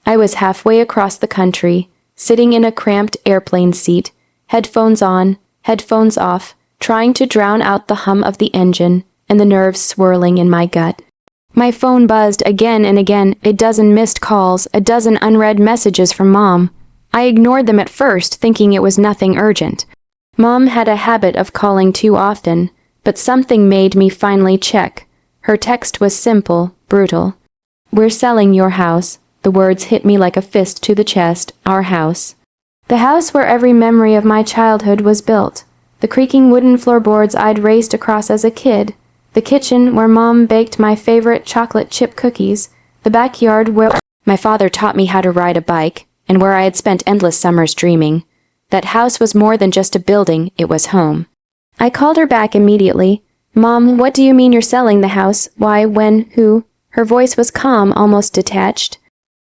I was halfway across the country, sitting in a cramped airplane seat, headphones on, headphones off, trying to drown out the hum of the engine and the nerves swirling in my gut. My phone buzzed again and again, a dozen missed calls, a dozen unread messages from Mom. I ignored them at first, thinking it was nothing urgent. Mom had a habit of calling too often, but something made me finally check. Her text was simple, brutal. "We're selling your house." The words hit me like a fist to the chest. Our house. The house where every memory of my childhood was built. The creaking wooden floorboards I'd raced across as a kid. The kitchen where Mom baked my favorite chocolate chip cookies. The backyard where my father taught me how to ride a bike, and where I had spent endless summers dreaming. That house was more than just a building, it was home. I called her back immediately. "Mom, what do you mean you're selling the house? Why, when, who?" Her voice was calm, almost detached.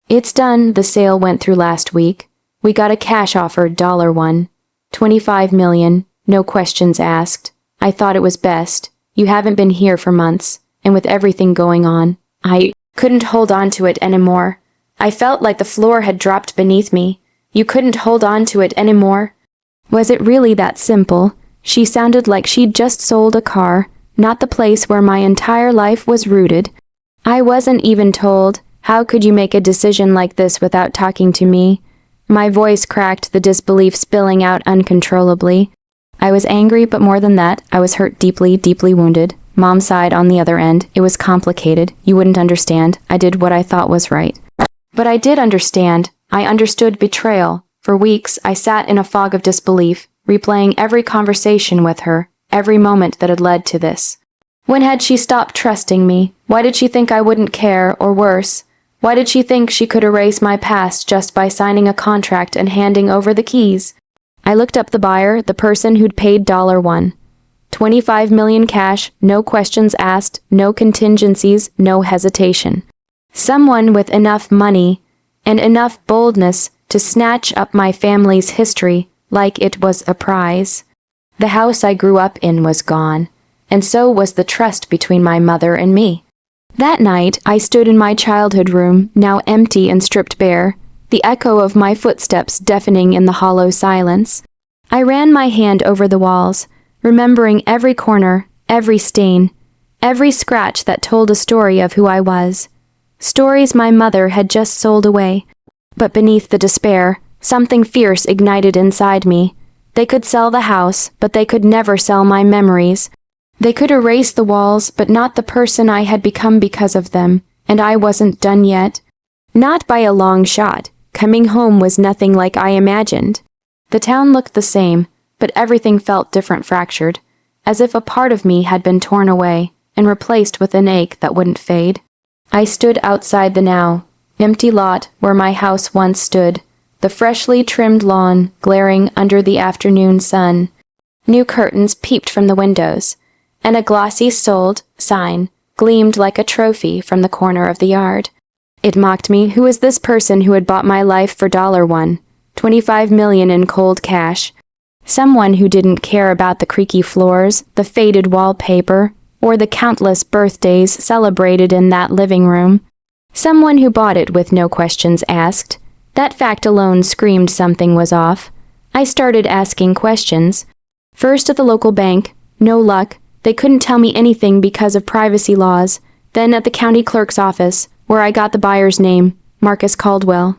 "It's done. The sale went through last week. We got a cash offer, $1. 25 million, no questions asked. I thought it was best. You haven't been here for months, and with everything going on, I couldn't hold on to it anymore. I felt like the floor had dropped beneath me. You couldn't hold on to it anymore." Was it really that simple? She sounded like she'd just sold a car, not the place where my entire life was rooted. I wasn't even told. How could you make a decision like this without talking to me? My voice cracked, the disbelief spilling out uncontrollably. I was angry, but more than that, I was hurt deeply, deeply wounded. Mom sighed on the other end. "It was complicated. You wouldn't understand. I did what I thought was right." But I did understand. I understood betrayal. For weeks, I sat in a fog of disbelief, replaying every conversation with her, every moment that had led to this. When had she stopped trusting me? Why did she think I wouldn't care, or worse? Why did she think she could erase my past just by signing a contract and handing over the keys? I looked up the buyer, the person who'd paid $1. 25 million cash, no questions asked, no contingencies, no hesitation. Someone with enough money and enough boldness to snatch up my family's history like it was a prize. The house I grew up in was gone, and so was the trust between my mother and me. That night, I stood in my childhood room, now empty and stripped bare, the echo of my footsteps deafening in the hollow silence. I ran my hand over the walls, remembering every corner, every stain, every scratch that told a story of who I was. Stories my mother had just sold away. But beneath the despair, something fierce ignited inside me. They could sell the house, but they could never sell my memories. They could erase the walls, but not the person I had become because of them, and I wasn't done yet. Not by a long shot. Coming home was nothing like I imagined. The town looked the same, but everything felt different, fractured, as if a part of me had been torn away and replaced with an ache that wouldn't fade. I stood outside the now empty lot where my house once stood, the freshly trimmed lawn glaring under the afternoon sun. New curtains peeped from the windows, and a glossy sold sign gleamed like a trophy from the corner of the yard. It mocked me. Who was this person who had bought my life for $1? 25 million in cold cash. Someone who didn't care about the creaky floors, the faded wallpaper, or the countless birthdays celebrated in that living room. Someone who bought it with no questions asked. That fact alone screamed something was off. I started asking questions. First at the local bank, no luck. They couldn't tell me anything because of privacy laws. Then at the county clerk's office, where I got the buyer's name, Marcus Caldwell.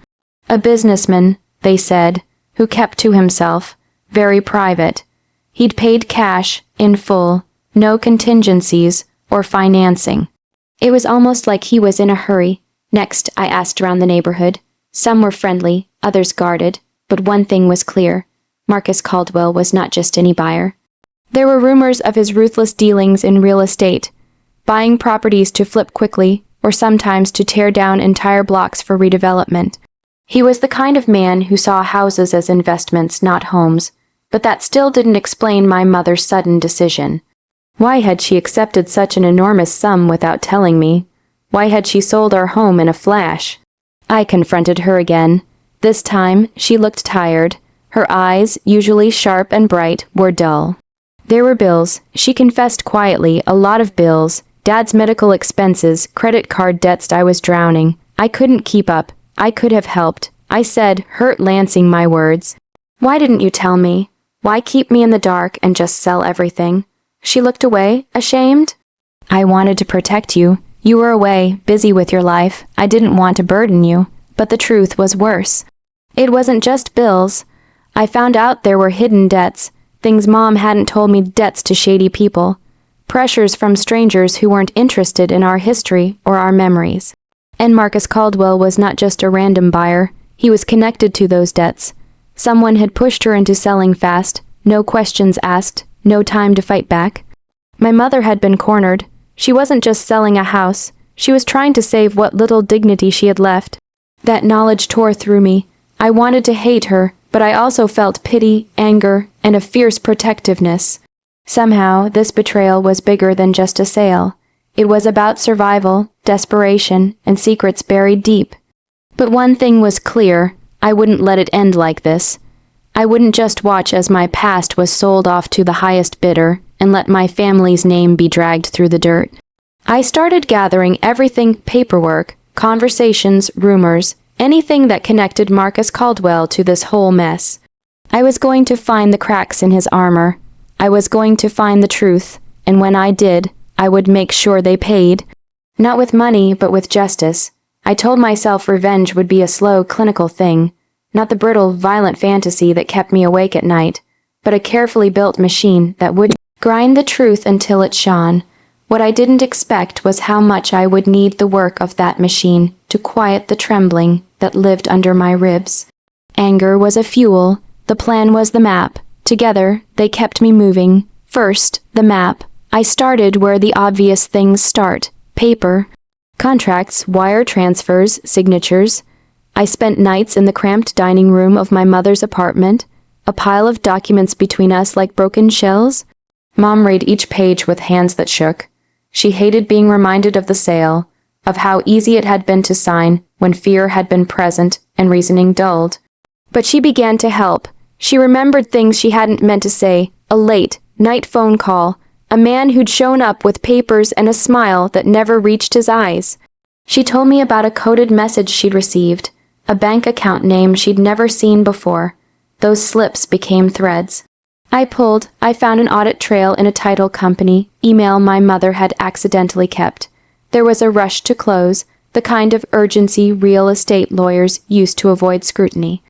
A businessman, they said, who kept to himself, very private. He'd paid cash, in full, no contingencies or financing. It was almost like he was in a hurry. Next, I asked around the neighborhood. Some were friendly, others guarded, but one thing was clear. Marcus Caldwell was not just any buyer. There were rumors of his ruthless dealings in real estate, buying properties to flip quickly, or sometimes to tear down entire blocks for redevelopment. He was the kind of man who saw houses as investments, not homes, but that still didn't explain my mother's sudden decision. Why had she accepted such an enormous sum without telling me? Why had she sold our home in a flash? I confronted her again. This time, she looked tired. Her eyes, usually sharp and bright, were dull. There were bills, she confessed quietly, a lot of bills, Dad's medical expenses, credit card debts. I was drowning. I couldn't keep up. I could have helped, I said, hurt lancing my words. Why didn't you tell me? Why keep me in the dark and just sell everything? She looked away, ashamed. I wanted to protect you. You were away, busy with your life. I didn't want to burden you. But the truth was worse. It wasn't just bills. I found out there were hidden debts, things Mom hadn't told me, debts to shady people. Pressures from strangers who weren't interested in our history or our memories. And Marcus Caldwell was not just a random buyer. He was connected to those debts. Someone had pushed her into selling fast, no questions asked, no time to fight back. My mother had been cornered. She wasn't just selling a house. She was trying to save what little dignity she had left. That knowledge tore through me. I wanted to hate her, but I also felt pity, anger, and a fierce protectiveness. Somehow, this betrayal was bigger than just a sale. It was about survival, desperation, and secrets buried deep. But one thing was clear, I wouldn't let it end like this. I wouldn't just watch as my past was sold off to the highest bidder and let my family's name be dragged through the dirt. I started gathering everything: paperwork, conversations, rumors, anything that connected Marcus Caldwell to this whole mess. I was going to find the cracks in his armor. I was going to find the truth, and when I did, I would make sure they paid. Not with money, but with justice. I told myself revenge would be a slow, clinical thing, not the brittle, violent fantasy that kept me awake at night, but a carefully built machine that would grind the truth until it shone. What I didn't expect was how much I would need the work of that machine to quiet the trembling that lived under my ribs. Anger was a fuel. The plan was the map. Together, they kept me moving. First, the map. I started where the obvious things start: paper, contracts, wire transfers, signatures. I spent nights in the cramped dining room of my mother's apartment, a pile of documents between us like broken shells. Mom read each page with hands that shook. She hated being reminded of the sale, of how easy it had been to sign when fear had been present and reasoning dulled. But she began to help. She remembered things she hadn't meant to say: a late night phone call, a man who'd shown up with papers and a smile that never reached his eyes. She told me about a coded message she'd received, a bank account name she'd never seen before. Those slips became threads. I found an audit trail in a title company email my mother had accidentally kept. There was a rush to close, the kind of urgency real estate lawyers used to avoid scrutiny.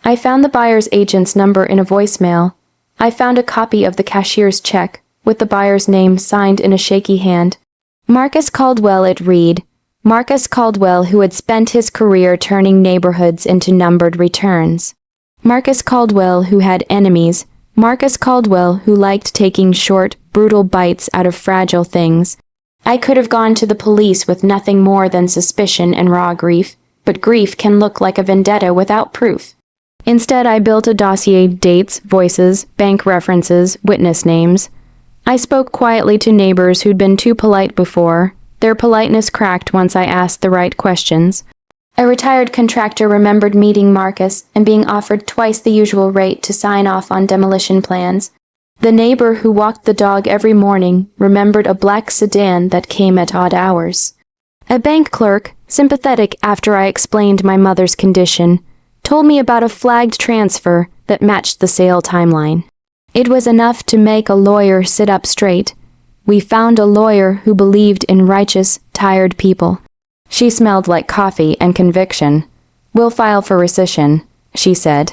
I found the buyer's agent's number in a voicemail. I found a copy of the cashier's check, with the buyer's name signed in a shaky hand. Marcus Caldwell, it read. Marcus Caldwell, who had spent his career turning neighborhoods into numbered returns. Marcus Caldwell, who had enemies. Marcus Caldwell, who liked taking short, brutal bites out of fragile things. I could have gone to the police with nothing more than suspicion and raw grief, but grief can look like a vendetta without proof. Instead, I built a dossier: dates, voices, bank references, witness names. I spoke quietly to neighbors who'd been too polite before. Their politeness cracked once I asked the right questions. A retired contractor remembered meeting Marcus and being offered twice the usual rate to sign off on demolition plans. The neighbor who walked the dog every morning remembered a black sedan that came at odd hours. A bank clerk, sympathetic after I explained my mother's condition, told me about a flagged transfer that matched the sale timeline. It was enough to make a lawyer sit up straight. We found a lawyer who believed in righteous, tired people. She smelled like coffee and conviction. We'll file for rescission, she said.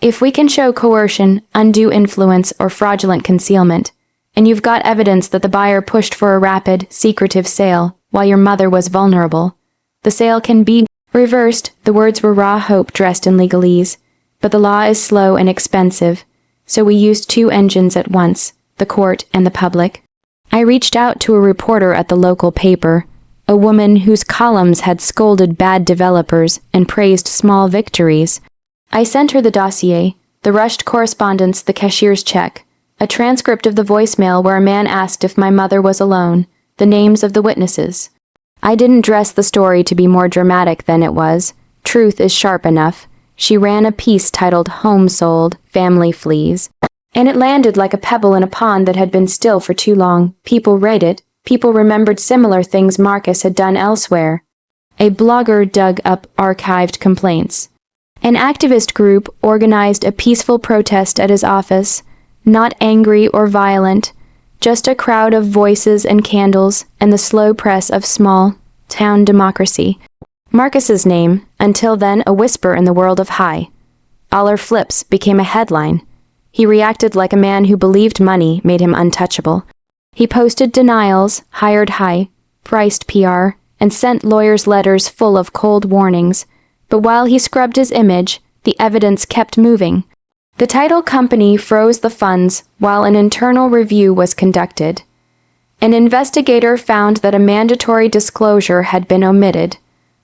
If we can show coercion, undue influence, or fraudulent concealment, and you've got evidence that the buyer pushed for a rapid, secretive sale while your mother was vulnerable, the sale can be reversed. The words were raw hope dressed in legalese. But the law is slow and expensive, so we used two engines at once, the court and the public. I reached out to a reporter at the local paper, a woman whose columns had scolded bad developers and praised small victories. I sent her the dossier, the rushed correspondence, the cashier's check, a transcript of the voicemail where a man asked if my mother was alone, the names of the witnesses. I didn't dress the story to be more dramatic than it was. Truth is sharp enough. She ran a piece titled "Home Sold, Family Flees," and it landed like a pebble in a pond that had been still for too long. People read it. People remembered similar things Marcus had done elsewhere. A blogger dug up archived complaints. An activist group organized a peaceful protest at his office, not angry or violent, just a crowd of voices and candles and the slow press of small-town democracy. Marcus's name, until then a whisper in the world of high. Aller flips became a headline. He reacted like a man who believed money made him untouchable. He posted denials, hired high-priced PR, and sent lawyers letters full of cold warnings. But while he scrubbed his image, the evidence kept moving. The title company froze the funds while an internal review was conducted. An investigator found that a mandatory disclosure had been omitted.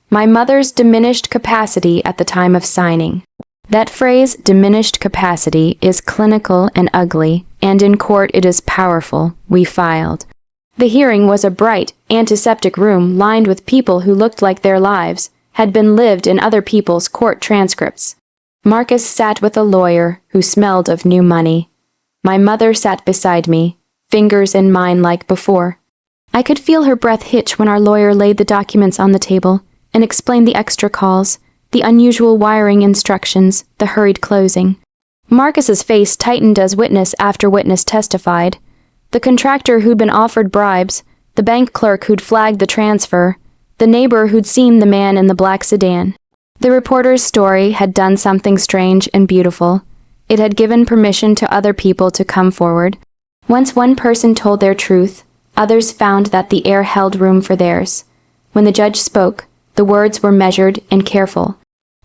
My mother's diminished capacity at the time of signing. That phrase, diminished capacity, is clinical and ugly, and in court it is powerful, we filed. The hearing was a bright, antiseptic room lined with people who looked like their lives had been lived in other people's court transcripts. Marcus sat with a lawyer who smelled of new money. My mother sat beside me, fingers in mine like before. I could feel her breath hitch when our lawyer laid the documents on the table and explained the extra calls, the unusual wiring instructions, the hurried closing. Marcus's face tightened as witness after witness testified. The contractor who'd been offered bribes, the bank clerk who'd flagged the transfer, the neighbor who'd seen the man in the black sedan. The reporter's story had done something strange and beautiful. It had given permission to other people to come forward. Once one person told their truth, others found that the air held room for theirs. When the judge spoke, the words were measured and careful.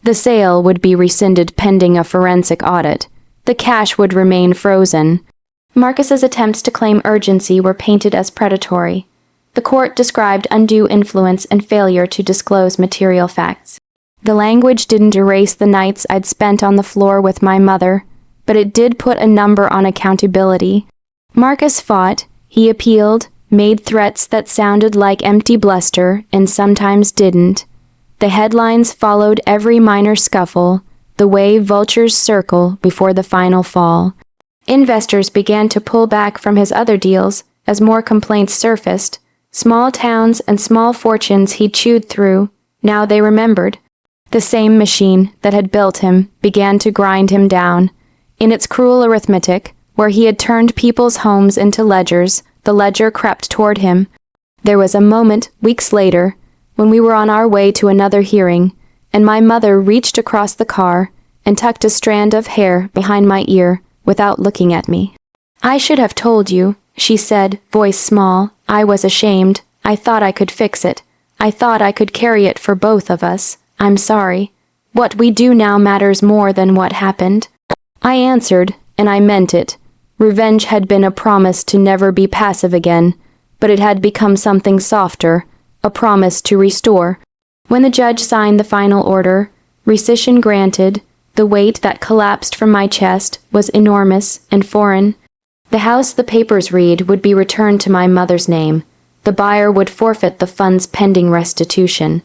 The sale would be rescinded pending a forensic audit. The cash would remain frozen. Marcus's attempts to claim urgency were painted as predatory. The court described undue influence and failure to disclose material facts. The language didn't erase the nights I'd spent on the floor with my mother, but it did put a number on accountability. Marcus fought, he appealed, made threats that sounded like empty bluster and sometimes didn't. The headlines followed every minor scuffle, the way vultures circle before the final fall. Investors began to pull back from his other deals as more complaints surfaced. Small towns and small fortunes he'd chewed through, now they remembered. The same machine that had built him began to grind him down. In its cruel arithmetic, where he had turned people's homes into ledgers, the ledger crept toward him. There was a moment, weeks later, when we were on our way to another hearing, and my mother reached across the car and tucked a strand of hair behind my ear without looking at me. "I should have told you," she said, voice small. "I was ashamed. I thought I could fix it. I thought I could carry it for both of us. I'm sorry. What we do now matters more than what happened." I answered, and I meant it. Revenge had been a promise to never be passive again, but it had become something softer, a promise to restore. When the judge signed the final order, rescission granted, the weight that collapsed from my chest was enormous and foreign. The house the papers read would be returned to my mother's name. The buyer would forfeit the funds pending restitution.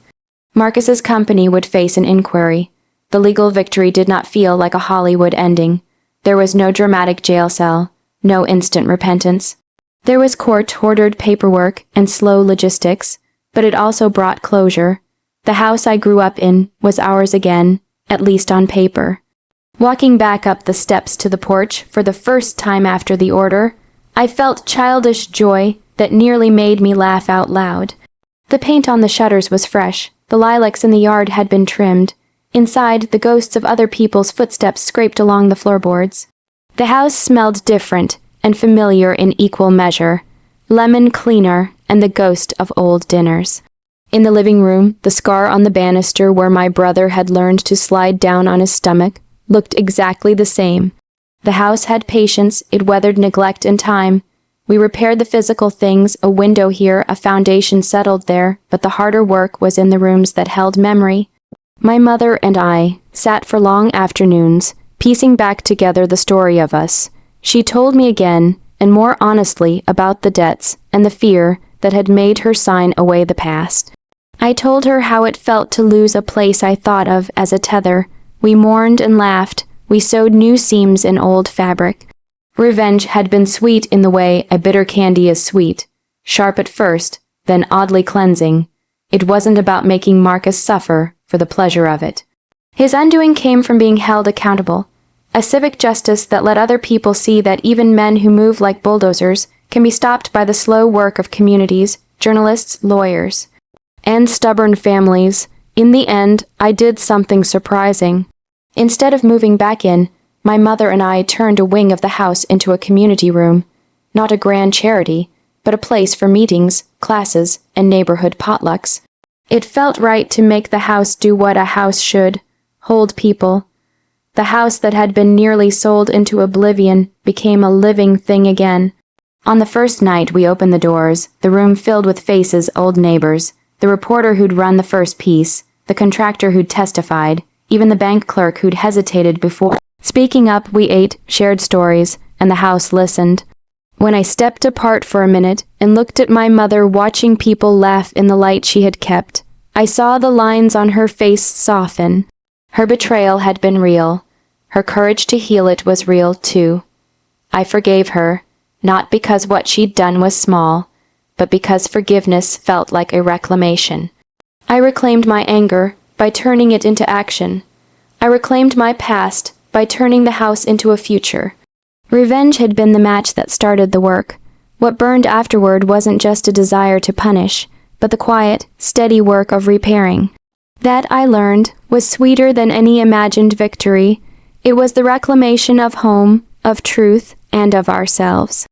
Marcus's company would face an inquiry. The legal victory did not feel like a Hollywood ending. There was no dramatic jail cell, no instant repentance. There was court-ordered paperwork and slow logistics, but it also brought closure. The house I grew up in was ours again, at least on paper. Walking back up the steps to the porch for the first time after the order, I felt childish joy that nearly made me laugh out loud. The paint on the shutters was fresh. The lilacs in the yard had been trimmed. Inside, the ghosts of other people's footsteps scraped along the floorboards. The house smelled different and familiar in equal measure. Lemon cleaner and the ghost of old dinners. In the living room, the scar on the banister where my brother had learned to slide down on his stomach looked exactly the same. The house had patience, it weathered neglect and time. We repaired the physical things, a window here, a foundation settled there, but the harder work was in the rooms that held memory. My mother and I sat for long afternoons, piecing back together the story of us. She told me again, and more honestly, about the debts and the fear that had made her sign away the past. I told her how it felt to lose a place I thought of as a tether. We mourned and laughed. We sewed new seams in old fabric. Revenge had been sweet in the way a bitter candy is sweet, sharp at first, then oddly cleansing. It wasn't about making Marcus suffer for the pleasure of it. His undoing came from being held accountable, a civic justice that let other people see that even men who move like bulldozers can be stopped by the slow work of communities, journalists, lawyers, and stubborn families. In the end, I did something surprising. Instead of moving back in, my mother and I turned a wing of the house into a community room, not a grand charity, but a place for meetings, classes, and neighborhood potlucks. It felt right to make the house do what a house should, hold people. The house that had been nearly sold into oblivion became a living thing again. On the first night we opened the doors, the room filled with faces, old neighbors, the reporter who'd run the first piece, the contractor who'd testified, even the bank clerk who'd hesitated before speaking up. We ate, shared stories, and the house listened. When I stepped apart for a minute and looked at my mother watching people laugh in the light she had kept, I saw the lines on her face soften. Her betrayal had been real. Her courage to heal it was real, too. I forgave her, not because what she'd done was small, but because forgiveness felt like a reclamation. I reclaimed my anger by turning it into action. I reclaimed my past by turning the house into a future. Revenge had been the match that started the work. What burned afterward wasn't just a desire to punish, but the quiet, steady work of repairing. That, I learned, was sweeter than any imagined victory. It was the reclamation of home, of truth, and of ourselves.